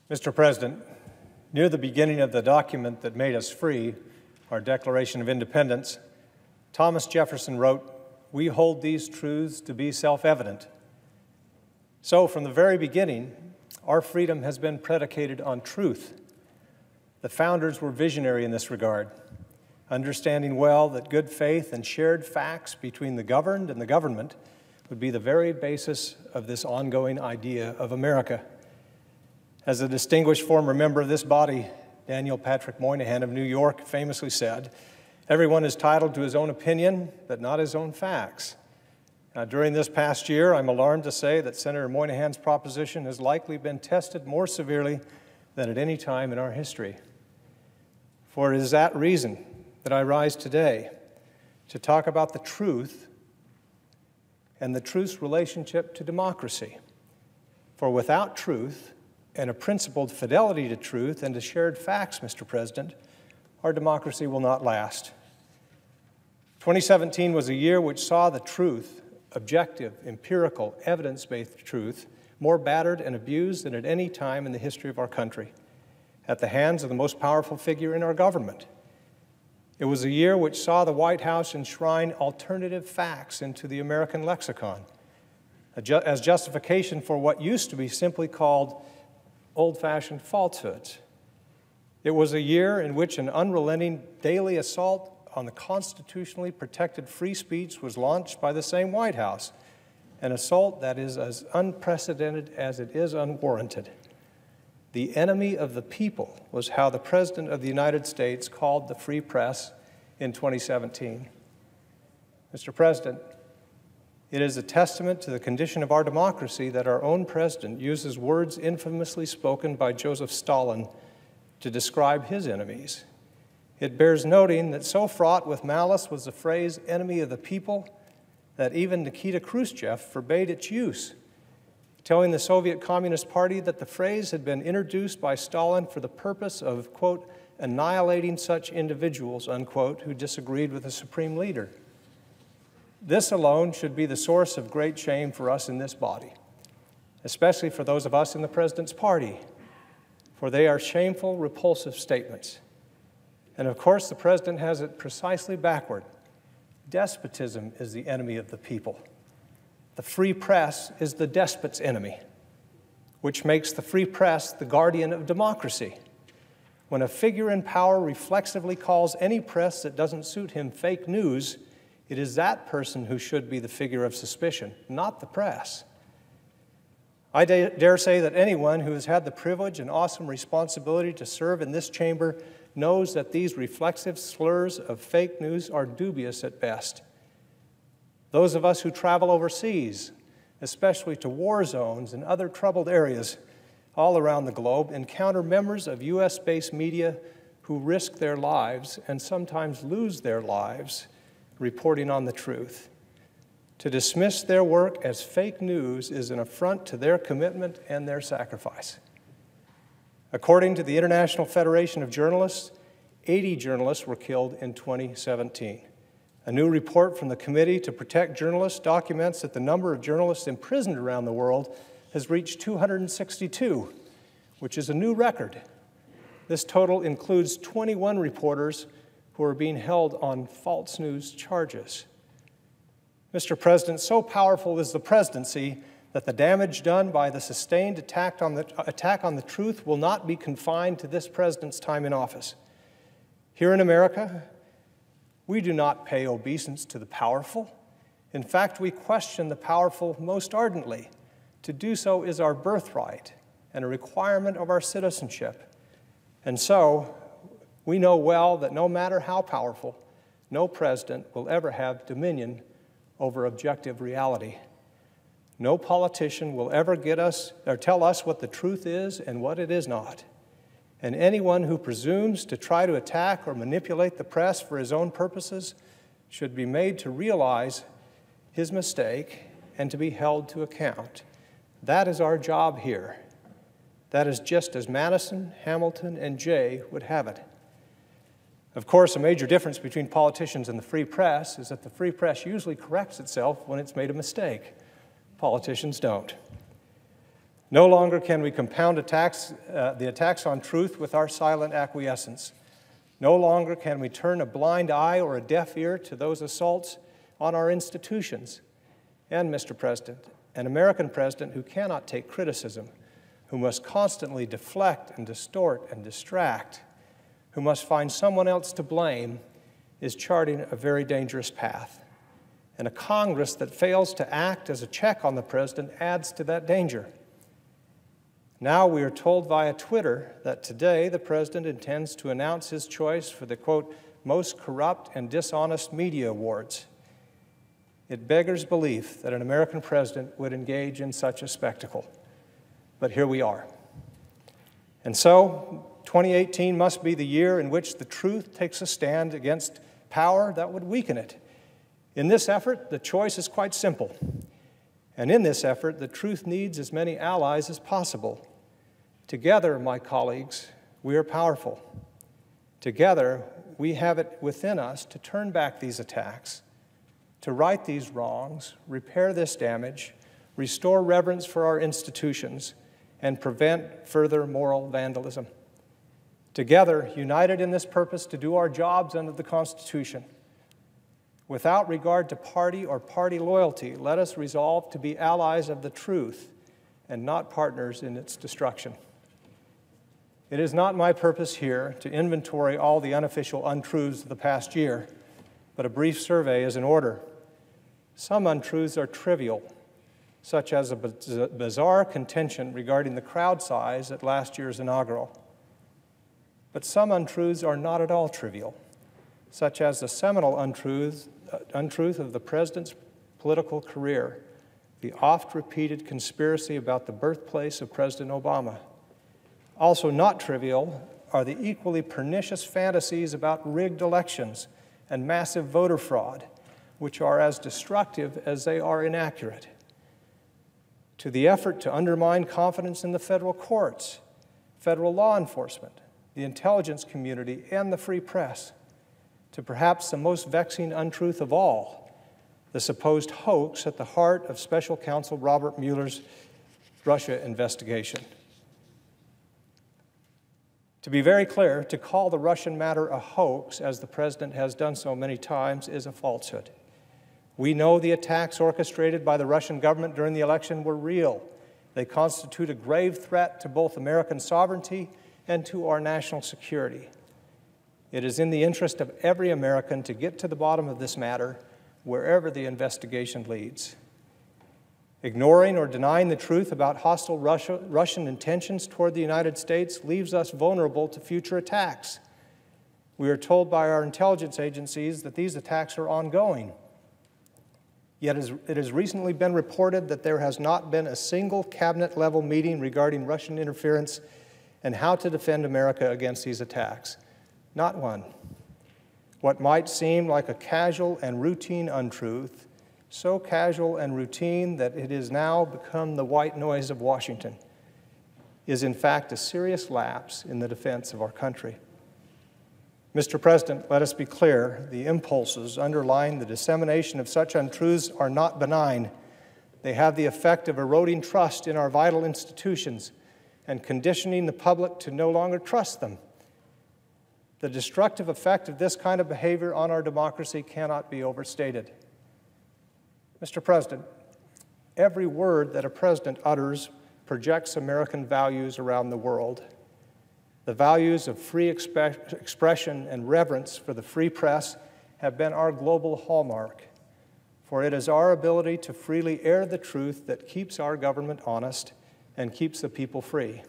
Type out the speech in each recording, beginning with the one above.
Mr. President, near the beginning of the document that made us free, our Declaration of Independence, Thomas Jefferson wrote, "We hold these truths to be self-evident." So, from the very beginning, our freedom has been predicated on truth. The founders were visionary in this regard, understanding well that good faith and shared facts between the governed and the government would be the very basis of this ongoing idea of America. As a distinguished former member of this body, Daniel Patrick Moynihan of New York famously said, "Everyone is entitled to his own opinion, but not his own facts." Now, during this past year, I'm alarmed to say that Senator Moynihan's proposition has likely been tested more severely than at any time in our history. For it is that reason that I rise today to talk about the truth and the truth's relationship to democracy. For without truth and a principled fidelity to truth and to shared facts, Mr. President, our democracy will not last. 2017 was a year which saw the truth, objective, empirical, evidence-based truth, more battered and abused than at any time in the history of our country, at the hands of the most powerful figure in our government. It was a year which saw the White House enshrine alternative facts into the American lexicon as justification for what used to be simply called old-fashioned falsehoods. It was a year in which an unrelenting daily assault on the constitutionally protected free speech was launched by the same White House, an assault that is as unprecedented as it is unwarranted. The enemy of the people was how the President of the United States called the free press in 2017. Mr. President, it is a testament to the condition of our democracy that our own president uses words infamously spoken by Joseph Stalin to describe his enemies. It bears noting that so fraught with malice was the phrase "enemy of the people" that even Nikita Khrushchev forbade its use, telling the Soviet Communist Party that the phrase had been introduced by Stalin for the purpose of, quote, "annihilating such individuals," unquote, who disagreed with the supreme leader. This alone should be the source of great shame for us in this body, especially for those of us in the President's party, for they are shameful, repulsive statements. And of course, the President has it precisely backward. Despotism is the enemy of the people. The free press is the despot's enemy, which makes the free press the guardian of democracy. When a figure in power reflexively calls any press that doesn't suit him fake news, it is that person who should be the figure of suspicion, not the press. I dare say that anyone who has had the privilege and awesome responsibility to serve in this chamber knows that these reflexive slurs of fake news are dubious at best. Those of us who travel overseas, especially to war zones and other troubled areas all around the globe, encounter members of U.S.-based media who risk their lives and sometimes lose their lives reporting on the truth. To dismiss their work as fake news is an affront to their commitment and their sacrifice. According to the International Federation of Journalists, 80 journalists were killed in 2017. A new report from the Committee to Protect Journalists documents that the number of journalists imprisoned around the world has reached 262, which is a new record. This total includes 21 reporters who are being held on false news charges. Mr. President, so powerful is the presidency that the damage done by the sustained attack on the truth will not be confined to this president's time in office. Here in America, we do not pay obeisance to the powerful. In fact, we question the powerful most ardently. To do so is our birthright and a requirement of our citizenship. And so, we know well that no matter how powerful, no president will ever have dominion over objective reality. No politician will ever get us or tell us what the truth is and what it is not. And anyone who presumes to try to attack or manipulate the press for his own purposes should be made to realize his mistake and to be held to account. That is our job here. That is just as Madison, Hamilton, and Jay would have it. Of course, a major difference between politicians and the free press is that the free press usually corrects itself when it's made a mistake. Politicians don't. No longer can we compound the attacks on truth with our silent acquiescence. No longer can we turn a blind eye or a deaf ear to those assaults on our institutions. And, Mr. President, an American president who cannot take criticism, who must constantly deflect and distort and distract, who must find someone else to blame, is charting a very dangerous path. And a Congress that fails to act as a check on the president adds to that danger. Now we are told via Twitter that today the president intends to announce his choice for the, quote, most corrupt and dishonest media awards. It beggars belief that an American president would engage in such a spectacle. But here we are. And so, 2018 must be the year in which the truth takes a stand against power that would weaken it. In this effort, the choice is quite simple. And in this effort, the truth needs as many allies as possible. Together, my colleagues, we are powerful. Together, we have it within us to turn back these attacks, to right these wrongs, repair this damage, restore reverence for our institutions, and prevent further moral vandalism. Together, united in this purpose to do our jobs under the Constitution. Without regard to party or party loyalty, let us resolve to be allies of the truth and not partners in its destruction. It is not my purpose here to inventory all the unofficial untruths of the past year, but a brief survey is in order. Some untruths are trivial, such as a bizarre contention regarding the crowd size at last year's inaugural. But some untruths are not at all trivial, such as the seminal untruth of the president's political career, the oft-repeated conspiracy about the birthplace of President Obama. Also not trivial are the equally pernicious fantasies about rigged elections and massive voter fraud, which are as destructive as they are inaccurate. To the effort to undermine confidence in the federal courts, federal law enforcement, the intelligence community, and the free press, to perhaps the most vexing untruth of all, the supposed hoax at the heart of Special Counsel Robert Mueller's Russia investigation. To be very clear, to call the Russian matter a hoax, as the president has done so many times, is a falsehood. We know the attacks orchestrated by the Russian government during the election were real. They constitute a grave threat to both American sovereignty and to our national security. It is in the interest of every American to get to the bottom of this matter, wherever the investigation leads. Ignoring or denying the truth about hostile Russian intentions toward the United States leaves us vulnerable to future attacks. We are told by our intelligence agencies that these attacks are ongoing. Yet it has recently been reported that there has not been a single cabinet-level meeting regarding Russian interference and how to defend America against these attacks. Not one. What might seem like a casual and routine untruth, so casual and routine that it has now become the white noise of Washington, is in fact a serious lapse in the defense of our country. Mr. President, let us be clear, the impulses underlying the dissemination of such untruths are not benign. They have the effect of eroding trust in our vital institutions and conditioning the public to no longer trust them. The destructive effect of this kind of behavior on our democracy cannot be overstated. Mr. President, every word that a president utters projects American values around the world. The values of free expression and reverence for the free press have been our global hallmark, for it is our ability to freely air the truth that keeps our government honest and keeps the people free.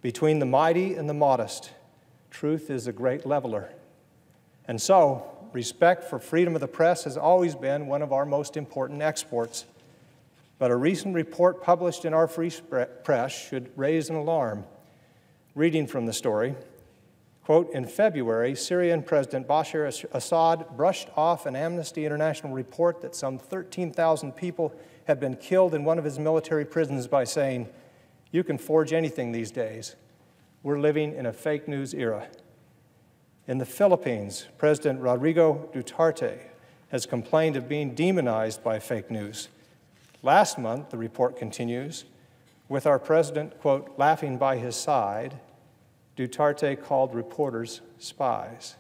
Between the mighty and the modest, truth is a great leveler. And so, respect for freedom of the press has always been one of our most important exports. But a recent report published in our free press should raise an alarm. Reading from the story, quote, in February, Syrian President Bashar Assad brushed off an Amnesty International report that some 13,000 people had been killed in one of his military prisons by saying, "You can forge anything these days. We're living in a fake news era." In the Philippines, President Rodrigo Duterte has complained of being demonized by fake news. Last month, the report continues, With our president, quote, laughing by his side, Duterte called reporters spies.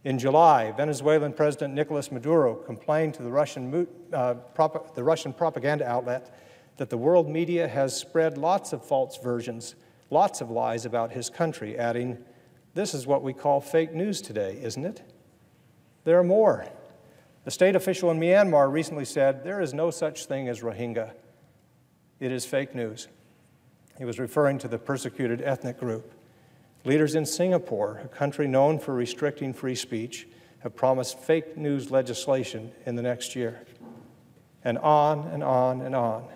In July, Venezuelan President Nicolas Maduro complained to the Russian propaganda outlet that the world media has spread lots of false versions, lots of lies about his country, adding, "This is what we call fake news today, isn't it?" There are more. The state official in Myanmar recently said, "There is no such thing as Rohingya. It is fake news." He was referring to the persecuted ethnic group. Leaders in Singapore, a country known for restricting free speech, have promised fake news legislation in the next year. And on and on and on.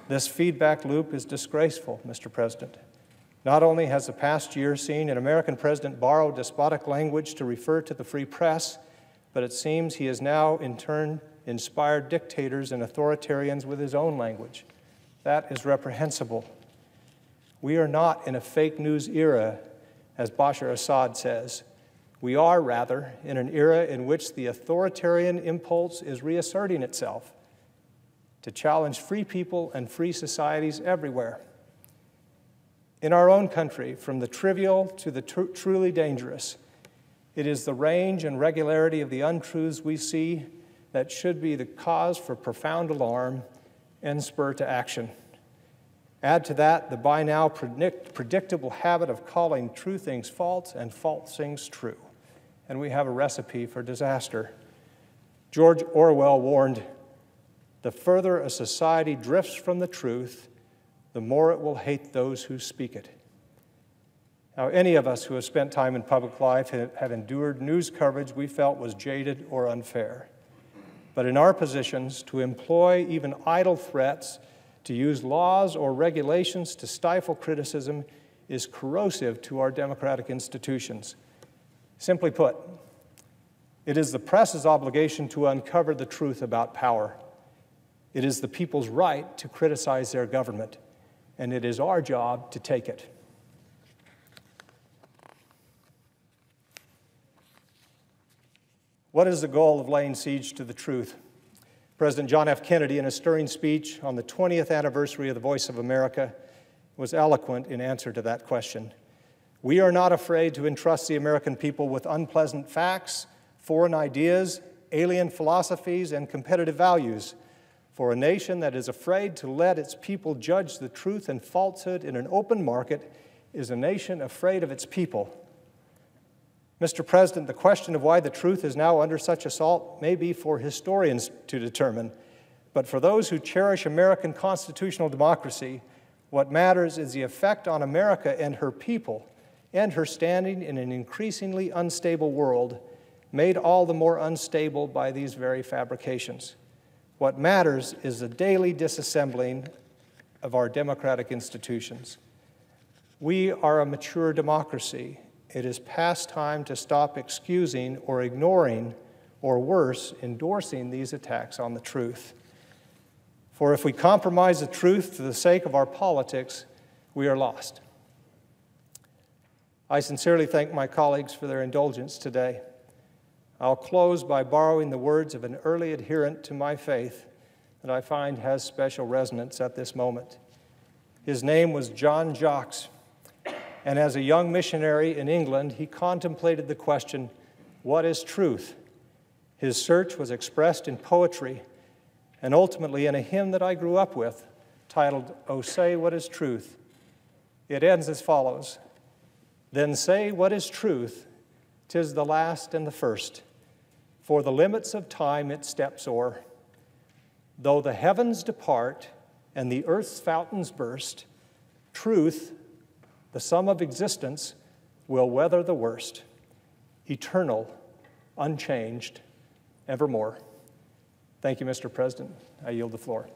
This feedback loop is disgraceful, Mr. President. Not only has the past year seen an American president borrow despotic language to refer to the free press, but it seems he has now, in turn, inspired dictators and authoritarians with his own language. That is reprehensible. We are not in a fake news era, as Bashar Assad says. We are, rather, in an era in which the authoritarian impulse is reasserting itself to challenge free people and free societies everywhere. In our own country, from the trivial to the truly dangerous, it is the range and regularity of the untruths we see that should be the cause for profound alarm and spur to action. Add to that the by now predictable habit of calling true things false and false things true, and we have a recipe for disaster. George Orwell warned, "The further a society drifts from the truth, the more it will hate those who speak it." Now, any of us who have spent time in public life have endured news coverage we felt was jaded or unfair. But in our positions, to employ even idle threats, to use laws or regulations to stifle criticism is corrosive to our democratic institutions. Simply put, it is the press's obligation to uncover the truth about power. It is the people's right to criticize their government, and it is our job to take it. What is the goal of laying siege to the truth? President John F. Kennedy, in a stirring speech on the 20th anniversary of the Voice of America, was eloquent in answer to that question. "We are not afraid to entrust the American people with unpleasant facts, foreign ideas, alien philosophies, and competitive values. For a nation that is afraid to let its people judge the truth and falsehood in an open market is a nation afraid of its people." Mr. President, the question of why the truth is now under such assault may be for historians to determine, but for those who cherish American constitutional democracy, what matters is the effect on America and her people and her standing in an increasingly unstable world, made all the more unstable by these very fabrications. What matters is the daily disassembling of our democratic institutions. We are a mature democracy. It is past time to stop excusing or ignoring, or worse, endorsing these attacks on the truth. For if we compromise the truth for the sake of our politics, we are lost. I sincerely thank my colleagues for their indulgence today. I'll close by borrowing the words of an early adherent to my faith that I find has special resonance at this moment. His name was John Jacques, and as a young missionary in England, he contemplated the question, what is truth? His search was expressed in poetry and ultimately in a hymn that I grew up with, titled, "Oh, Say What is Truth?" It ends as follows, "Then say what is truth, 'tis the last and the first, for the limits of time it steps o'er. Though the heavens depart and the earth's fountains burst, truth, the sum of existence, will weather the worst, eternal, unchanged, evermore." Thank you, Mr. President. I yield the floor.